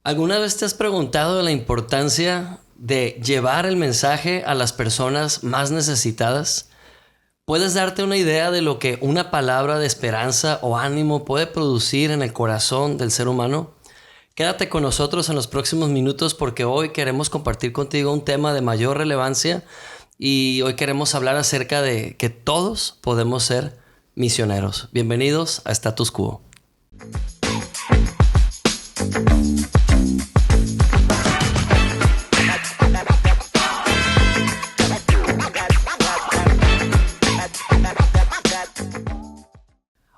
¿Alguna vez te has preguntado la importancia de llevar el mensaje a las personas más necesitadas? ¿Puedes darte una idea de lo que una palabra de esperanza o ánimo puede producir en el corazón del ser humano? Quédate con nosotros en los próximos minutos porque hoy queremos compartir contigo un tema de mayor relevancia y hoy queremos hablar acerca de que todos podemos ser misioneros. Bienvenidos a Status Quo.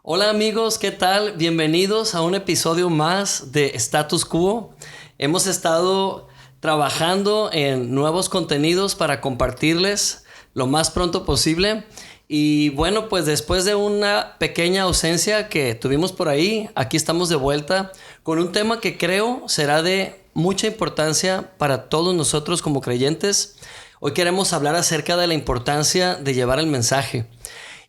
Hola amigos, ¿qué tal? Bienvenidos a un episodio más de Status Quo. Hemos estado trabajando en nuevos contenidos para compartirles lo más pronto posible. Y bueno, pues después de una pequeña ausencia que tuvimos por ahí, aquí estamos de vuelta con un tema que creo será de mucha importancia para todos nosotros como creyentes. Hoy queremos hablar acerca de la importancia de llevar el mensaje.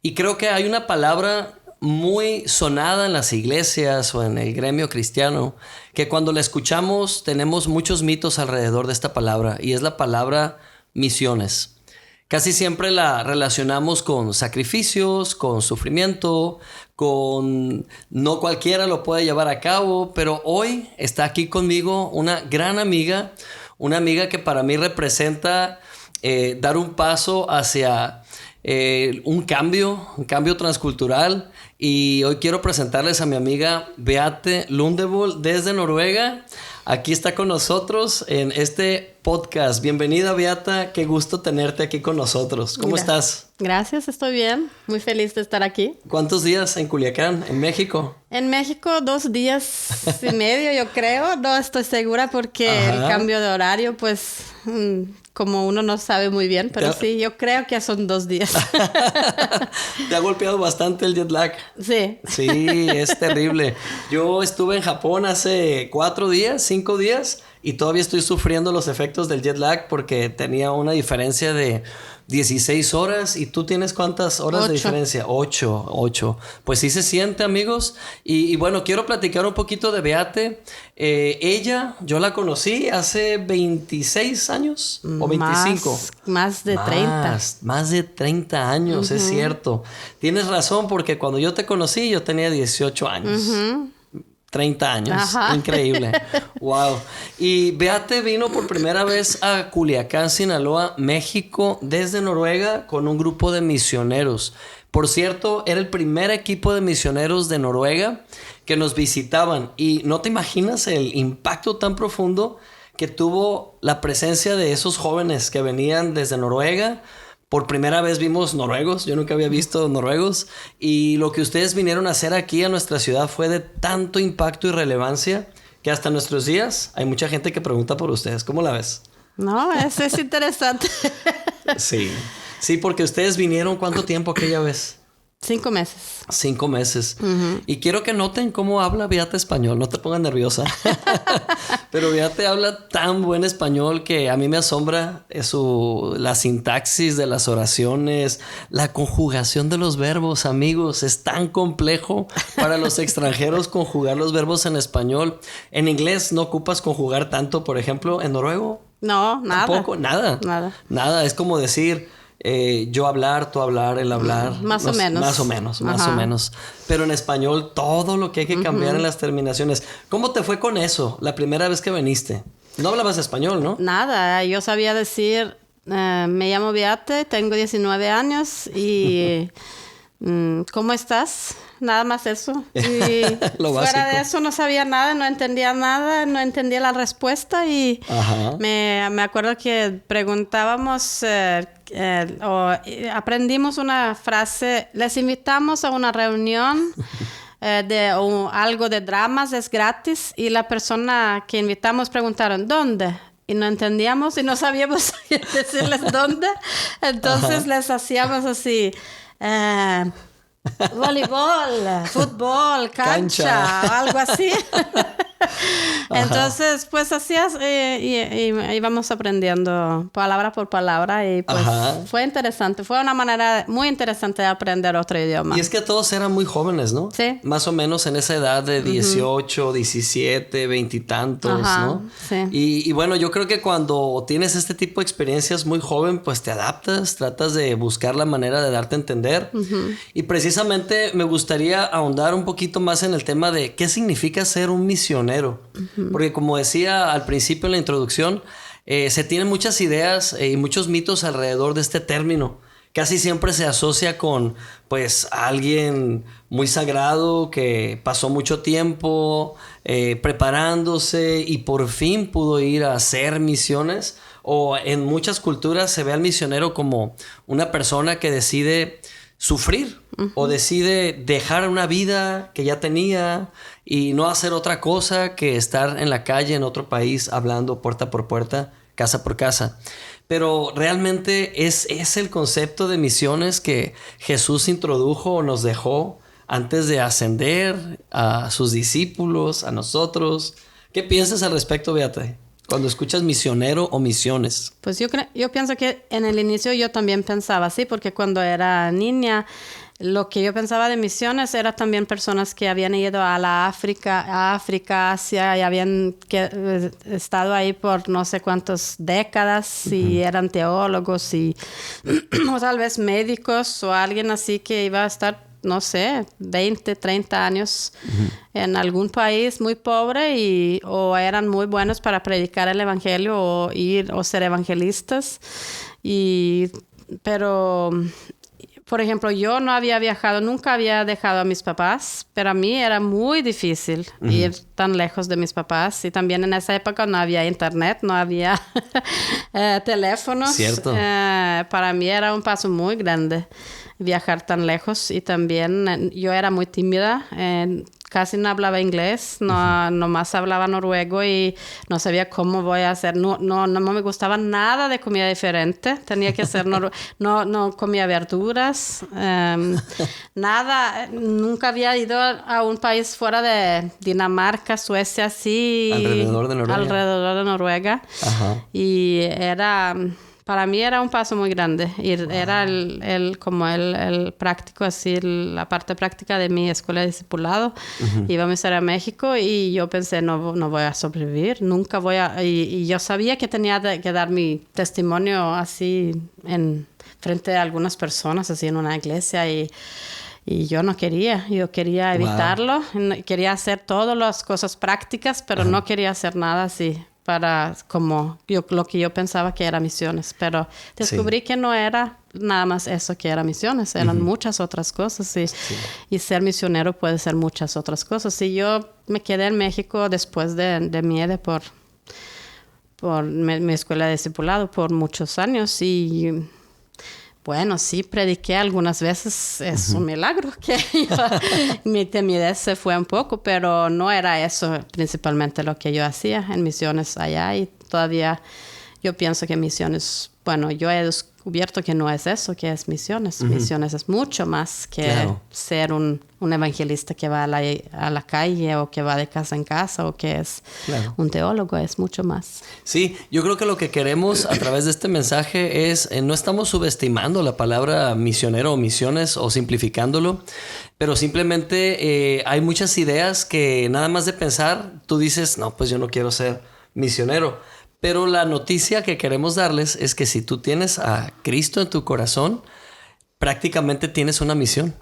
Y creo que hay una palabra muy sonada en las iglesias o en el gremio cristiano, que cuando la escuchamos tenemos muchos mitos alrededor de esta palabra, y es la palabra misiones. Casi siempre la relacionamos con sacrificios, con sufrimiento, con no cualquiera lo puede llevar a cabo, pero hoy está aquí conmigo una gran amiga, una amiga que para mí representa dar un paso hacia un cambio transcultural. Y hoy quiero presentarles a mi amiga Beate Lundevall desde Noruega. Aquí está con nosotros en este podcast. Bienvenida, Beata. Qué gusto tenerte aquí con nosotros. ¿Cómo estás? Gracias, estoy bien. Muy feliz de estar aquí. ¿Cuántos días en Culiacán, en México? En México 2 días y medio, yo creo. No estoy segura porque el cambio de horario, pues, como uno no sabe muy bien. Pero sí, yo creo que son 2 días. ¿Te ha golpeado bastante el jet lag? Sí. Sí, es terrible. Yo estuve en Japón hace 5 días y todavía estoy sufriendo los efectos del jet lag porque tenía una diferencia de 16 horas. ¿Y tú tienes cuántas horas 8. de diferencia? 8. Pues sí se siente, amigos. Y bueno, quiero platicar un poquito de Beate. Ella, yo la conocí hace 26 años o 25. Más de 30. Más de 30 años, es cierto. Tienes razón porque cuando yo te conocí yo tenía 18 años. 30 años. Ajá. Increíble. Wow. Y Beate vino por primera vez a Culiacán, Sinaloa, México, desde Noruega, con un grupo de misioneros. Por cierto, era el primer equipo de misioneros de Noruega que nos visitaban. Y no te imaginas el impacto tan profundo que tuvo la presencia de esos jóvenes que venían desde Noruega. Por primera vez vimos noruegos, yo nunca había visto noruegos, y lo que ustedes vinieron a hacer aquí a nuestra ciudad fue de tanto impacto y relevancia que hasta nuestros días hay mucha gente que pregunta por ustedes. ¿Cómo la ves? No, eso es interesante. Sí, porque ustedes vinieron ¿cuánto tiempo aquella vez? 5 meses. 5 meses. Y quiero que noten cómo habla Beate español. No te pongas nerviosa. Pero Beate habla tan buen español que a mí me asombra la sintaxis de las oraciones, la conjugación de los verbos, amigos. Es tan complejo para los extranjeros conjugar los verbos en español. En inglés no ocupas conjugar tanto, por ejemplo, en noruego. No, nada. Tampoco, nada. Es como decir yo hablar, tú hablar, él hablar. Más o menos. Pero en español todo lo que hay que cambiar en las terminaciones. ¿Cómo te fue con eso la primera vez que viniste? No hablabas español, ¿no? Nada, yo sabía decir, me llamo Beate, tengo 19 años y ¿cómo estás? Nada más eso. Y fuera de eso no sabía nada, no entendía la respuesta y me acuerdo que preguntábamos o aprendimos una frase, les invitamos a una reunión algo de dramas, es gratis, y la persona que invitamos preguntaron, ¿dónde? Y no entendíamos y no sabíamos decirles dónde, entonces les hacíamos así... Voleibol, fútbol, cancha, algo así. Entonces, pues hacías y íbamos aprendiendo palabra por palabra y pues fue interesante. Fue una manera muy interesante de aprender otro idioma. Y es que todos eran muy jóvenes, ¿no? Sí. Más o menos en esa edad de 18, 17, 20 y tantos, ¿no? Sí. Y bueno, yo creo que cuando tienes este tipo de experiencias muy joven, pues te adaptas, tratas de buscar la manera de darte a entender. Y precisamente me gustaría ahondar un poquito más en el tema de qué significa ser un misionero. Porque como decía al principio en la introducción, se tienen muchas ideas y muchos mitos alrededor de este término. Casi siempre se asocia con pues alguien muy sagrado que pasó mucho tiempo preparándose y por fin pudo ir a hacer misiones. O en muchas culturas se ve al misionero como una persona que decide sufrir o decide dejar una vida que ya tenía y no hacer otra cosa que estar en la calle en otro país hablando puerta por puerta, casa por casa. Pero realmente es el concepto de misiones que Jesús introdujo o nos dejó antes de ascender a sus discípulos, a nosotros. ¿Qué piensas al respecto, Beata, cuando escuchas misionero o misiones? Pues yo pienso que en el inicio yo también pensaba así, porque cuando era niña, lo que yo pensaba de misiones era también personas que habían ido a África, Asia, y habían estado ahí por no sé cuántas décadas, y eran teólogos o tal vez médicos o alguien así que iba a estar, no sé, 20, 30 años en algún país muy pobre o eran muy buenos para predicar el evangelio o ser evangelistas. Pero, por ejemplo, yo no había viajado, nunca había dejado a mis papás, pero a mí era muy difícil ir tan lejos de mis papás. Y también en esa época no había internet, no había teléfonos. Cierto. Para mí era un paso muy grande viajar tan lejos, y también yo era muy tímida, casi no hablaba inglés, nomás hablaba noruego y no sabía cómo voy a hacer, no me gustaba nada de comida diferente, tenía que ser no comía verduras, nada, nunca había ido a un país fuera de Dinamarca, Suecia, así, alrededor de Noruega. Y para mí era un paso muy grande. Era el práctico, así, la parte práctica de mi escuela de discipulado. Íbamos a ir a México y yo pensé, no voy a sobrevivir, nunca voy a... Y yo sabía que tenía que dar mi testimonio así frente a algunas personas, así en una iglesia, y yo no quería, yo quería evitarlo. Quería hacer todas las cosas prácticas, pero no quería hacer nada así para lo que yo pensaba que era misiones, pero descubrí que no era nada más eso que era misiones, eran muchas otras cosas, y ser misionero puede ser muchas otras cosas. Y yo me quedé en México después de mi EDE por mi escuela de discipulado por muchos años, y bueno, sí, prediqué algunas veces, es un milagro que mi timidez se fue un poco, pero no era eso principalmente lo que yo hacía en misiones allá, y todavía yo pienso que misiones, bueno, yo he descubierto que no es eso, que es misiones. Misiones es mucho más que ser un evangelista que va a la calle o que va de casa en casa o que es un teólogo, es mucho más. Sí, yo creo que lo que queremos a través de este mensaje es, no estamos subestimando la palabra misionero o misiones o simplificándolo, pero simplemente hay muchas ideas que nada más de pensar, tú dices, no, pues yo no quiero ser misionero. Pero la noticia que queremos darles es que si tú tienes a Cristo en tu corazón, prácticamente tienes una misión.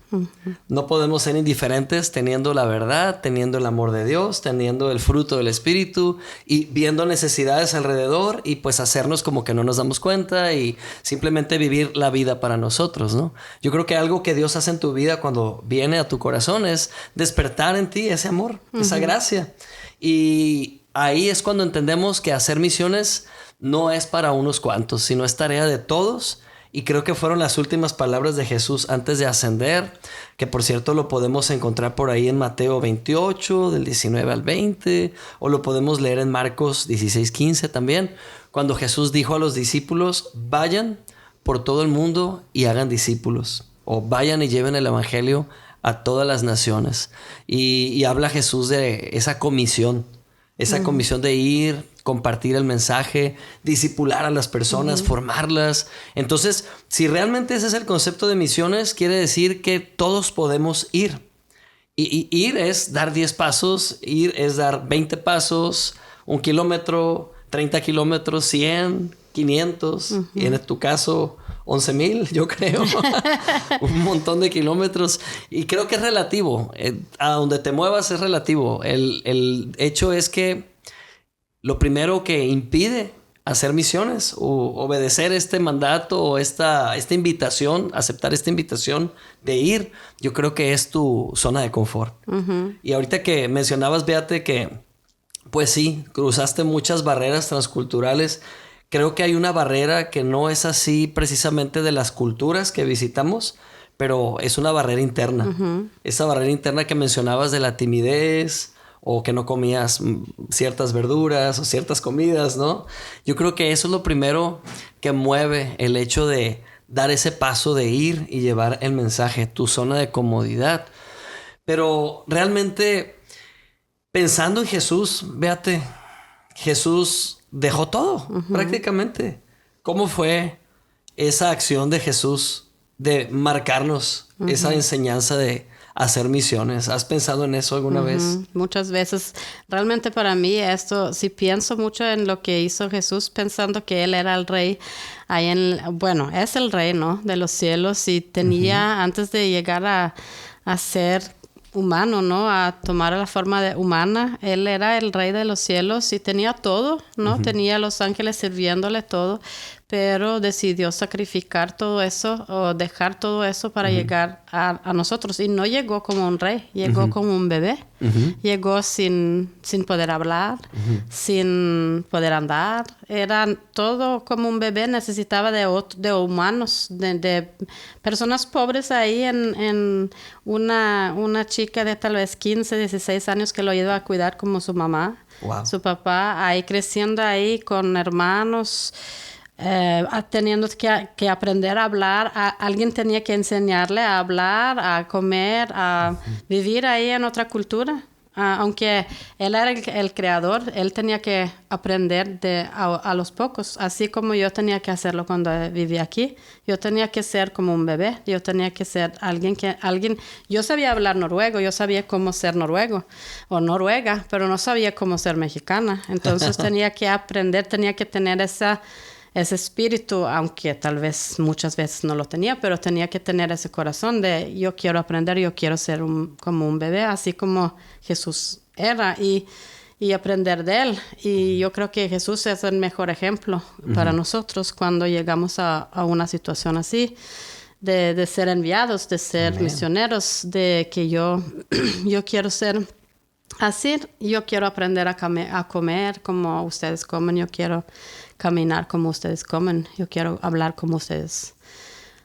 No podemos ser indiferentes teniendo la verdad, teniendo el amor de Dios, teniendo el fruto del Espíritu y viendo necesidades alrededor y pues hacernos como que no nos damos cuenta y simplemente vivir la vida para nosotros, ¿no? Yo creo que algo que Dios hace en tu vida cuando viene a tu corazón es despertar en ti ese amor, esa gracia. Y ahí es cuando entendemos que hacer misiones no es para unos cuantos, sino es tarea de todos. Y creo que fueron las últimas palabras de Jesús antes de ascender, que por cierto lo podemos encontrar por ahí en Mateo 28, del 19 al 20, o lo podemos leer en Marcos 16, 15 también, cuando Jesús dijo a los discípulos, vayan por todo el mundo y hagan discípulos. o vayan y lleven el evangelio a todas las naciones. Y habla Jesús de esa comisión de ir, compartir el mensaje, discipular a las personas, formarlas. Entonces, si realmente ese es el concepto de misiones, quiere decir que todos podemos ir. Y ir es dar 10 pasos, ir es dar 20 pasos, 1 kilómetro, 30 kilómetros, 100, 500, y en tu caso 11,000, yo creo. Un montón de kilómetros. Y creo que es relativo. A donde te muevas es relativo. El hecho es que lo primero que impide hacer misiones o obedecer este mandato o esta invitación, aceptar esta invitación de ir, yo creo que es tu zona de confort. Y ahorita que mencionabas, Beate, que pues sí, cruzaste muchas barreras transculturales. Creo que hay una barrera que no es así precisamente de las culturas que visitamos, pero es una barrera interna. Esa barrera interna que mencionabas de la timidez o que no comías ciertas verduras o ciertas comidas, ¿no? Yo creo que eso es lo primero que mueve el hecho de dar ese paso de ir y llevar el mensaje, tu zona de comodidad. Pero realmente, pensando en Jesús, véate, Jesús dejó todo, prácticamente. ¿Cómo fue esa acción de Jesús de marcarnos esa enseñanza de hacer misiones? ¿Has pensado en eso alguna vez? Muchas veces. Realmente para mí esto, si pienso mucho en lo que hizo Jesús pensando que Él era el rey, es el rey, ¿no? De los cielos, y tenía, antes de llegar a ser humano, ¿no? A tomar la forma humana, Él era el rey de los cielos y tenía todo, ¿no? Tenía a los ángeles sirviéndole todo, pero decidió sacrificar todo eso o dejar todo eso para llegar a nosotros. Y no llegó como un rey, llegó como un bebé. Llegó sin poder hablar, sin poder andar. Era todo como un bebé, necesitaba de humanos, de personas pobres ahí en una chica de tal vez 15, 16 años que lo iba a cuidar como su mamá. Wow. Su papá, ahí creciendo ahí con hermanos, teniendo que aprender a hablar. Alguien tenía que enseñarle a hablar, a comer, a vivir ahí en otra cultura. Aunque él era el creador, él tenía que aprender a los pocos, así como yo tenía que hacerlo cuando vivía aquí. Yo tenía que ser como un bebé, yo tenía que ser alguien. Yo sabía hablar noruego, yo sabía cómo ser noruego o noruega, pero no sabía cómo ser mexicana. Entonces tenía que aprender, tenía que tener ese espíritu, aunque tal vez muchas veces no lo tenía, pero tenía que tener ese corazón de yo quiero aprender, yo quiero ser como un bebé, así como Jesús era, y aprender de él. Y yo creo que Jesús es el mejor ejemplo para nosotros cuando llegamos a una situación así, de ser enviados, de ser misioneros, de que yo quiero ser así, yo quiero aprender a comer como ustedes comen, yo quiero caminar como ustedes comen, yo quiero hablar como ustedes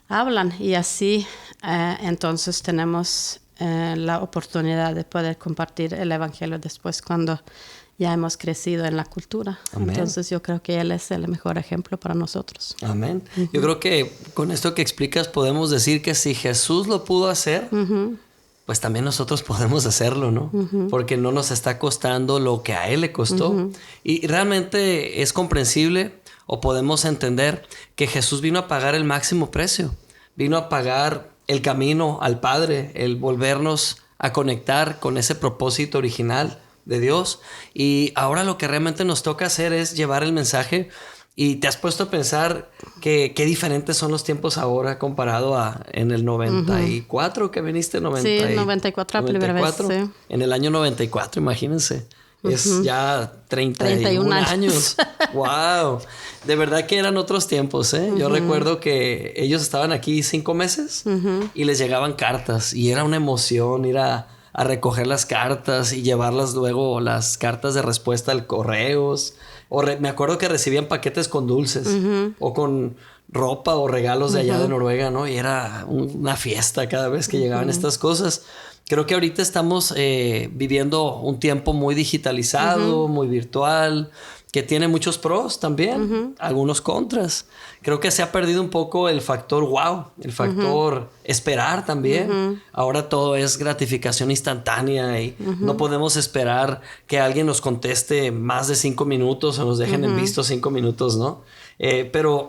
hablan. Y así entonces tenemos la oportunidad de poder compartir el evangelio después cuando ya hemos crecido en la cultura. Amén. Entonces yo creo que Él es el mejor ejemplo para nosotros. Amén. Yo creo que con esto que explicas podemos decir que si Jesús lo pudo hacer, pues también nosotros podemos hacerlo, ¿no? Porque no nos está costando lo que a Él le costó. Y realmente es comprensible o podemos entender que Jesús vino a pagar el máximo precio. Vino a pagar el camino al Padre, el volvernos a conectar con ese propósito original de Dios. Y ahora lo que realmente nos toca hacer es llevar el mensaje. Y te has puesto a pensar que qué diferentes son los tiempos ahora comparado a en el 94 que viniste, 94 la primera vez. Sí. En el año 94, imagínense. Es ya 31 años. ¡Wow! De verdad que eran otros tiempos, ¿eh? Yo recuerdo que ellos estaban aquí 5 meses y les llegaban cartas. Y era una emoción ir a recoger las cartas y llevarlas luego, las cartas de respuesta al correos. Me acuerdo que recibían paquetes con dulces o con ropa o regalos de allá de Noruega, ¿no? Y era una fiesta cada vez que llegaban estas cosas. Creo que ahorita estamos viviendo un tiempo muy digitalizado, muy virtual, que tiene muchos pros también, algunos contras. Creo que se ha perdido un poco el factor wow, el factor esperar también. Ahora todo es gratificación instantánea y no podemos esperar que alguien nos conteste más de 5 minutos o nos dejen en visto 5 minutos, ¿no? Pero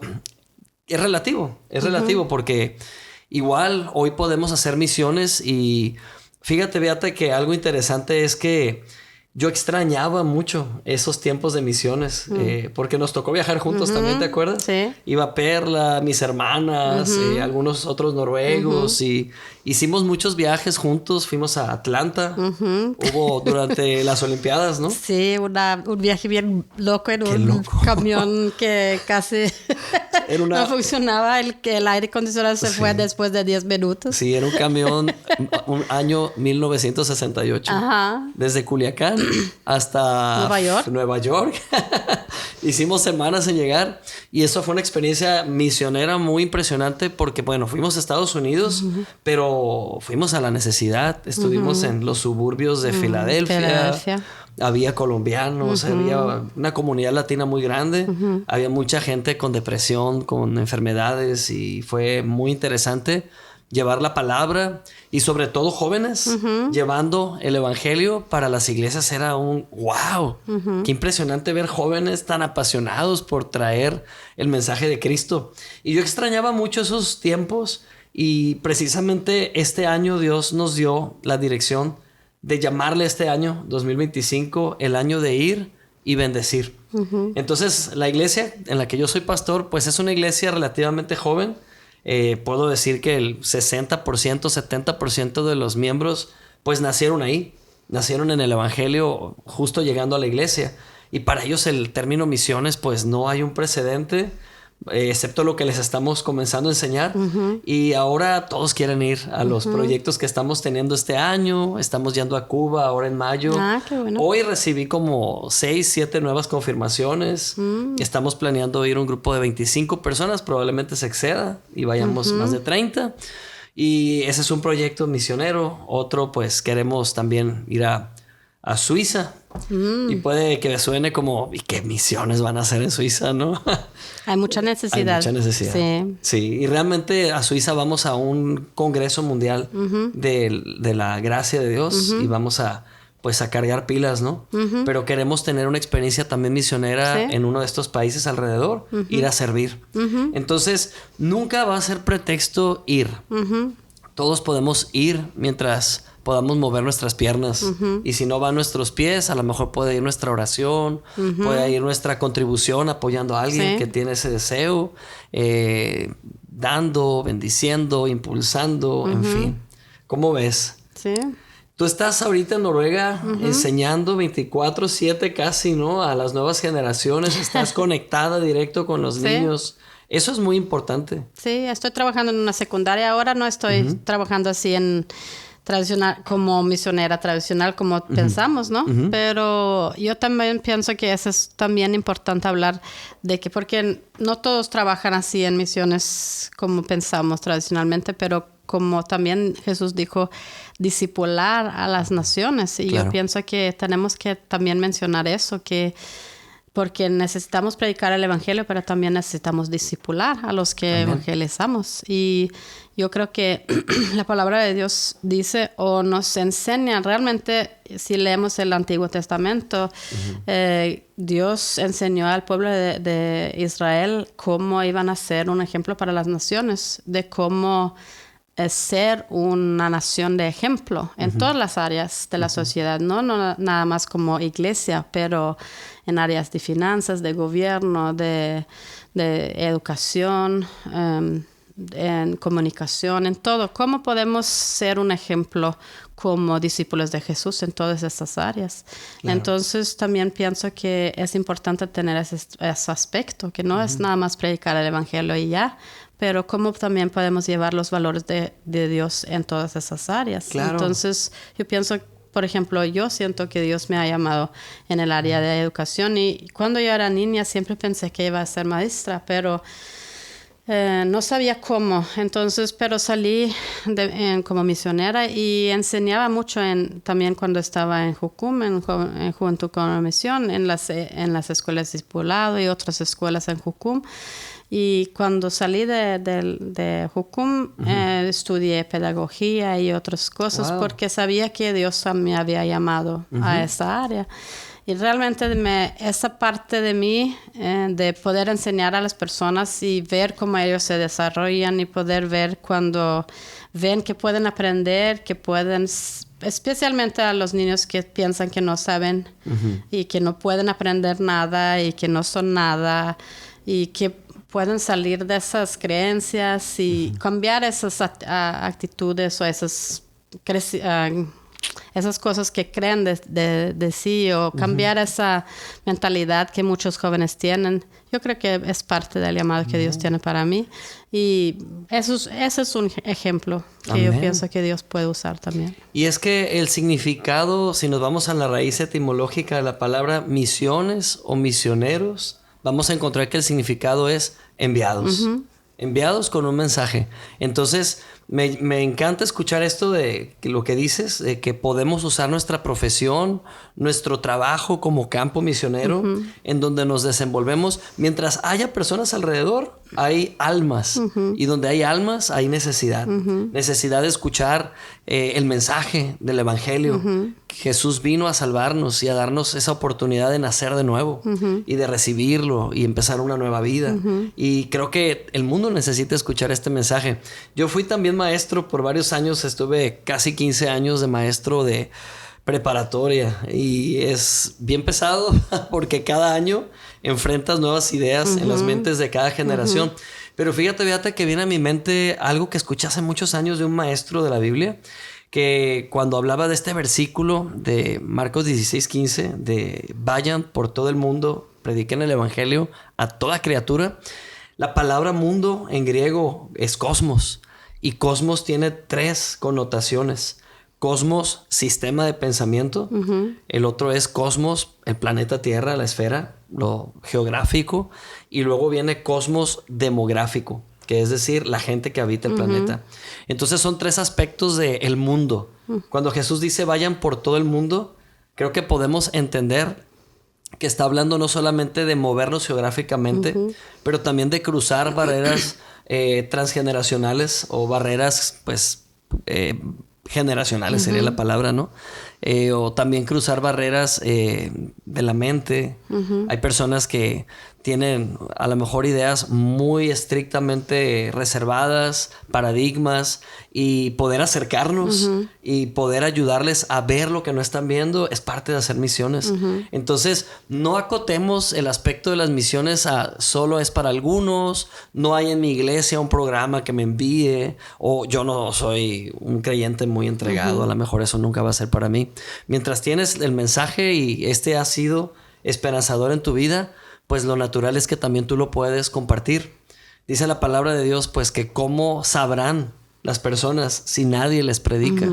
es relativo porque igual hoy podemos hacer misiones y fíjate, Beata, que algo interesante es que yo extrañaba mucho esos tiempos de misiones, porque nos tocó viajar juntos también, ¿te acuerdas? Sí. Iba Perla, mis hermanas, algunos otros noruegos y hicimos muchos viajes juntos. Fuimos a Atlanta, hubo durante las Olimpiadas, ¿no? Sí, un viaje bien loco en un camión que casi no funcionaba, que el aire acondicionado se fue después de 10 minutos. Sí, era un camión, un año 1968. Ajá. Desde Culiacán hasta Nueva York. Hicimos semanas en llegar y eso fue una experiencia misionera muy impresionante porque, bueno, fuimos a Estados Unidos, pero fuimos a la necesidad. Estuvimos en los suburbios de Filadelfia. Había colombianos, había una comunidad latina muy grande, había mucha gente con depresión, con enfermedades y fue muy interesante llevar la palabra y sobre todo jóvenes llevando el evangelio para las iglesias. Era un wow, qué impresionante ver jóvenes tan apasionados por traer el mensaje de Cristo. Y yo extrañaba mucho esos tiempos y precisamente este año Dios nos dio la dirección de llamarle este año 2025 el año de ir y bendecir. Entonces la iglesia en la que yo soy pastor pues es una iglesia relativamente joven. Puedo decir que el 60%, 70% de los miembros pues nacieron ahí, nacieron en el evangelio justo llegando a la iglesia, y para ellos el término misiones pues no hay un precedente, excepto lo que les estamos comenzando a enseñar. Y ahora todos quieren ir a los proyectos que estamos teniendo este año. Estamos yendo a Cuba ahora en mayo. Qué bueno. Hoy recibí como 6, 7 nuevas confirmaciones. Estamos planeando ir un grupo de 25 personas, probablemente se exceda y vayamos más de 30. Y ese es un proyecto misionero. Otro, pues queremos también ir a Suiza. Y puede que suene como, ¿y qué misiones van a hacer en Suiza, no? Hay mucha necesidad. Hay mucha necesidad. Sí, y realmente a Suiza vamos a un congreso mundial de la gracia de Dios y vamos a cargar pilas, ¿no? Pero queremos tener una experiencia también misionera en uno de estos países alrededor, ir a servir. Entonces, nunca va a ser pretexto ir. Todos podemos ir mientras podamos mover nuestras piernas. Y si no van nuestros pies, a lo mejor puede ir nuestra oración, puede ir nuestra contribución apoyando a alguien que tiene ese deseo, dando, bendiciendo, impulsando, en fin. ¿Cómo ves? Sí. Tú estás ahorita en Noruega enseñando 24/7 casi, ¿no? A las nuevas generaciones. Estás conectada directo con los niños. Eso es muy importante. Sí, estoy trabajando en una secundaria ahora. No estoy trabajando así en tradicional, como misionera tradicional, como pensamos, ¿no? Pero yo también pienso que eso es también importante hablar de que, porque no todos trabajan así en misiones como pensamos tradicionalmente, pero como también Jesús dijo, discipular a las naciones. Y yo pienso que tenemos que también mencionar eso, que porque necesitamos predicar el evangelio, pero también necesitamos discipular a los que evangelizamos. Y yo creo que la palabra de Dios dice o nos enseña, realmente, si leemos el Antiguo Testamento, Dios enseñó al pueblo de Israel cómo iban a ser un ejemplo para las naciones, de cómo ser una nación de ejemplo en todas las áreas de la sociedad, no nada más como iglesia, pero en áreas de finanzas, de gobierno, de educación, en comunicación, en todo. ¿Cómo podemos ser un ejemplo como discípulos de Jesús en todas estas áreas? Claro. Entonces también pienso que es importante tener ese aspecto, que no es nada más predicar el evangelio y ya, pero cómo también podemos llevar los valores de Dios en todas esas áreas. Claro. Entonces yo pienso, por ejemplo, yo siento que Dios me ha llamado en el área de educación, y cuando yo era niña siempre pensé que iba a ser maestra, pero No sabía cómo, entonces, pero salí como misionera y enseñaba mucho también cuando estaba en Jucum, en Juventud con la Misión, en las escuelas de discipulado y otras escuelas en Jucum. Y cuando salí de Jucum, estudié pedagogía y otras cosas porque sabía que Dios me había llamado a esa área. Y realmente esa parte de mí, de poder enseñar a las personas y ver cómo ellos se desarrollan y poder ver cuando ven que pueden aprender, que pueden, especialmente a los niños que piensan que no saben y que no pueden aprender nada y que no son nada y que pueden salir de esas creencias y cambiar esas actitudes o esas cosas que creen de sí o cambiar esa mentalidad que muchos jóvenes tienen. Yo creo que es parte del llamado que Dios tiene para mí. Y ese es un ejemplo que yo pienso que Dios puede usar también. Y es que el significado, si nos vamos a la raíz etimológica de la palabra misiones o misioneros, vamos a encontrar que el significado es enviados. Enviados con un mensaje. Entonces, me encanta escuchar esto de lo que dices, de que podemos usar nuestra profesión, nuestro trabajo como campo misionero, en donde nos desenvolvemos. Mientras haya personas alrededor, hay almas. Y donde hay almas, hay necesidad. Necesidad de escuchar el mensaje del Evangelio. Jesús vino a salvarnos y a darnos esa oportunidad de nacer de nuevo y de recibirlo y empezar una nueva vida. Y creo que el mundo necesita escuchar este mensaje. Yo fui también maestro por varios años, estuve casi 15 años de maestro de preparatoria y es bien pesado porque cada año enfrentas nuevas ideas en las mentes de cada generación. Pero fíjate que viene a mi mente algo que escuché hace muchos años de un maestro de la Biblia, que cuando hablaba de este versículo de Marcos 16:15, de vayan por todo el mundo, prediquen el evangelio a toda criatura. La palabra mundo en griego es cosmos, y cosmos tiene 3 connotaciones. Cosmos, sistema de pensamiento. El otro es cosmos, el planeta Tierra, la esfera, lo geográfico. Y luego viene cosmos demográfico, que es decir, la gente que habita el planeta. Entonces son 3 aspectos del mundo. Cuando Jesús dice vayan por todo el mundo, creo que podemos entender que está hablando no solamente de movernos geográficamente, pero también de cruzar barreras transgeneracionales o barreras, pues, generacionales sería la palabra, ¿no? O también cruzar barreras de la mente. Hay personas que tienen a lo mejor ideas muy estrictamente reservadas, paradigmas, y poder acercarnos y poder ayudarles a ver lo que no están viendo es parte de hacer misiones. Entonces, no acotemos el aspecto de las misiones a solo es para algunos, no hay en mi iglesia un programa que me envíe, o yo no soy un creyente muy entregado, a lo mejor eso nunca va a ser para mí. Mientras tienes el mensaje y este ha sido esperanzador en tu vida, pues lo natural es que también tú lo puedes compartir. Dice la palabra de Dios, pues, que cómo sabrán las personas si nadie les predica.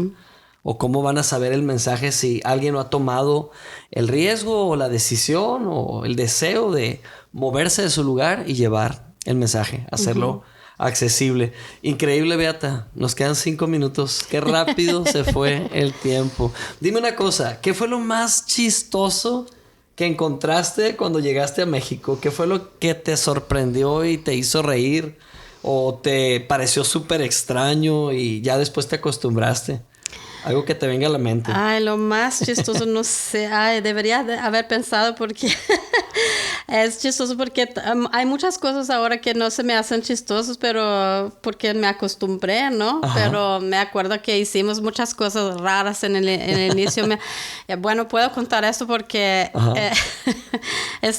O cómo van a saber el mensaje si alguien no ha tomado el riesgo o la decisión o el deseo de moverse de su lugar y llevar el mensaje, hacerlo accesible. Increíble, Beata. Nos quedan 5 minutos. Qué rápido se fue el tiempo. Dime una cosa, ¿qué fue lo más chistoso que encontraste cuando llegaste a México? ¿Qué fue lo que te sorprendió y te hizo reír? ¿O te pareció súper extraño y ya después te acostumbraste? Algo que te venga a la mente. Ay, lo más chistoso, no sé. Ay, debería haber pensado porque es chistoso porque hay muchas cosas ahora que no se me hacen chistosas, pero porque me acostumbré, ¿no? Pero me acuerdo que hicimos muchas cosas raras en el inicio. Bueno, puedo contar esto porque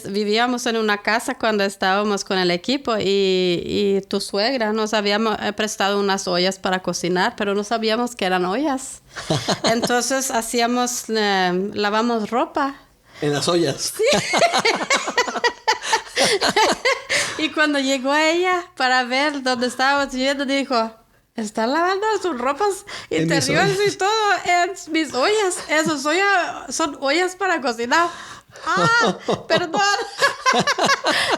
vivíamos en una casa cuando estábamos con el equipo y tu suegra nos había prestado unas ollas para cocinar, pero no sabíamos que eran ollas. Entonces lavamos ropa. ¿En las ollas? Sí. Y cuando llegó ella para ver dónde estábamos viviendo, dijo, están lavando sus ropas interiores y todo en mis ollas. Esas ollas son ollas para cocinar. Ah, perdón.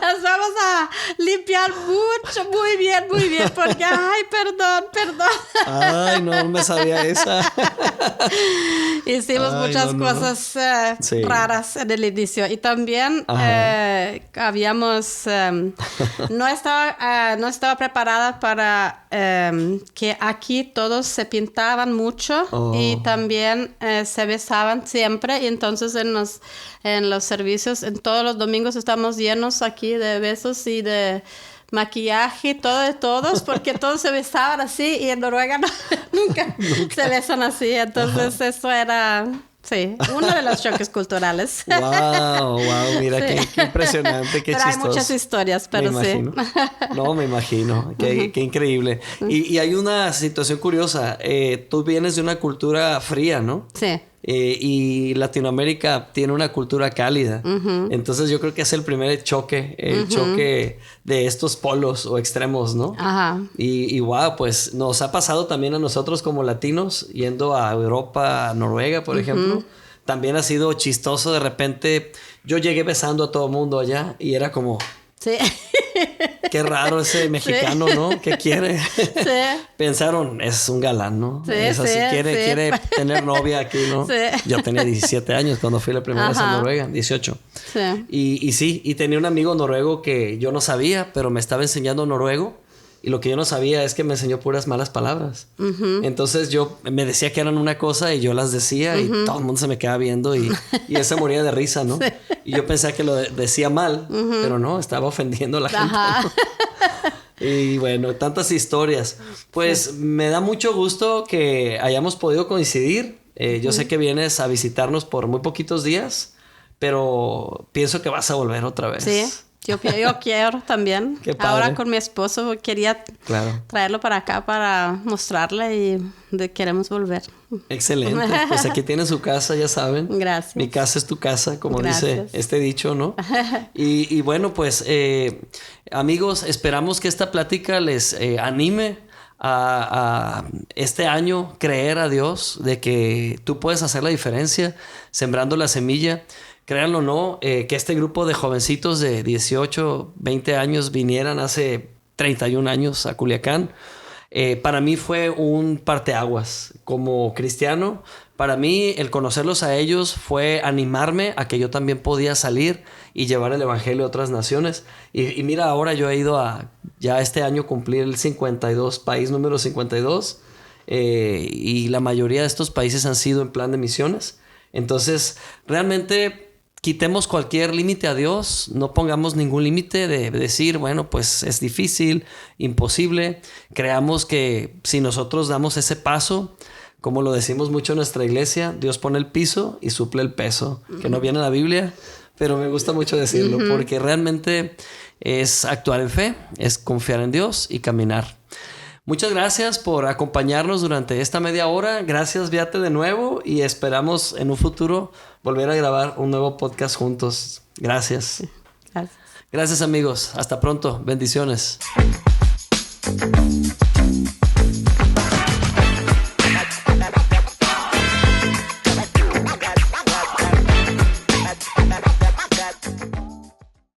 Las vamos a limpiar mucho, muy bien, porque, ay, perdón. Ay, no me sabía esa. Hicimos muchas cosas raras en el inicio. Y también no estaba preparada para que aquí todos se pintaban mucho y también se besaban siempre. Y entonces en los servicios, en todos los domingos estamos llenos aquí de besos y de maquillaje, todo de todos, porque todos se besaban así y en Noruega nunca se besan así. Entonces eso era... Sí, uno de los choques culturales. Wow, mira, sí. qué impresionante, qué chistoso. Hay muchas historias, pero sí. No, me imagino, qué increíble. Y hay una situación curiosa, tú vienes de una cultura fría, ¿no? Sí. Y Latinoamérica tiene una cultura cálida. Entonces yo creo que es el primer choque, choque de estos polos o extremos, ¿no? Ajá. Y wow, pues nos ha pasado también a nosotros como latinos, yendo a Europa, a Noruega, por ejemplo. También ha sido chistoso de repente. Yo llegué besando a todo mundo allá y era como... Sí. Qué raro ese mexicano, ¿no? ¿Qué quiere? Sí. Pensaron, es un galán, ¿no? Sí, es así, quiere tener novia aquí, ¿no? Sí. Yo tenía 17 años cuando fui la primera vez a Noruega, 18. Sí. Y tenía un amigo noruego que yo no sabía, pero me estaba enseñando noruego. Y lo que yo no sabía es que me enseñó puras malas palabras. Entonces yo me decía que eran una cosa y yo las decía y todo el mundo se me quedaba viendo y él se moría de risa, ¿no? Sí. Y yo pensaba que lo decía mal, pero no, estaba ofendiendo a la gente, ¿no? Y bueno, tantas historias. Pues me da mucho gusto que hayamos podido coincidir. Yo sé que vienes a visitarnos por muy poquitos días, pero pienso que vas a volver otra vez. Sí. Yo quiero también. Qué padre. Ahora con mi esposo quería traerlo para acá para mostrarle y queremos volver. Excelente. Pues aquí tiene su casa, ya saben. Gracias. Mi casa es tu casa, como Gracias. dice este dicho, ¿no? Y bueno, pues amigos, esperamos que esta plática les anime a este año creer a Dios de que tú puedes hacer la diferencia sembrando la semilla. Créanlo o no, que este grupo de jovencitos de 18, 20 años vinieran hace 31 años a Culiacán, para mí fue un parteaguas. Como cristiano, para mí el conocerlos a ellos fue animarme a que yo también podía salir y llevar el evangelio a otras naciones. Y mira, ahora yo he ido ya este año cumplir el 52, país número 52, y la mayoría de estos países han sido en plan de misiones. Entonces, realmente... quitemos cualquier límite a Dios, no pongamos ningún límite de decir, bueno, pues es difícil, imposible. Creamos que si nosotros damos ese paso, como lo decimos mucho en nuestra iglesia, Dios pone el piso y suple el peso, que no viene en la Biblia, pero me gusta mucho decirlo, porque realmente es actuar en fe, es confiar en Dios y caminar. Muchas gracias por acompañarnos durante esta media hora. Gracias, Beate, de nuevo. Y esperamos en un futuro volver a grabar un nuevo podcast juntos. Gracias. Gracias. Gracias, amigos. Hasta pronto. Bendiciones.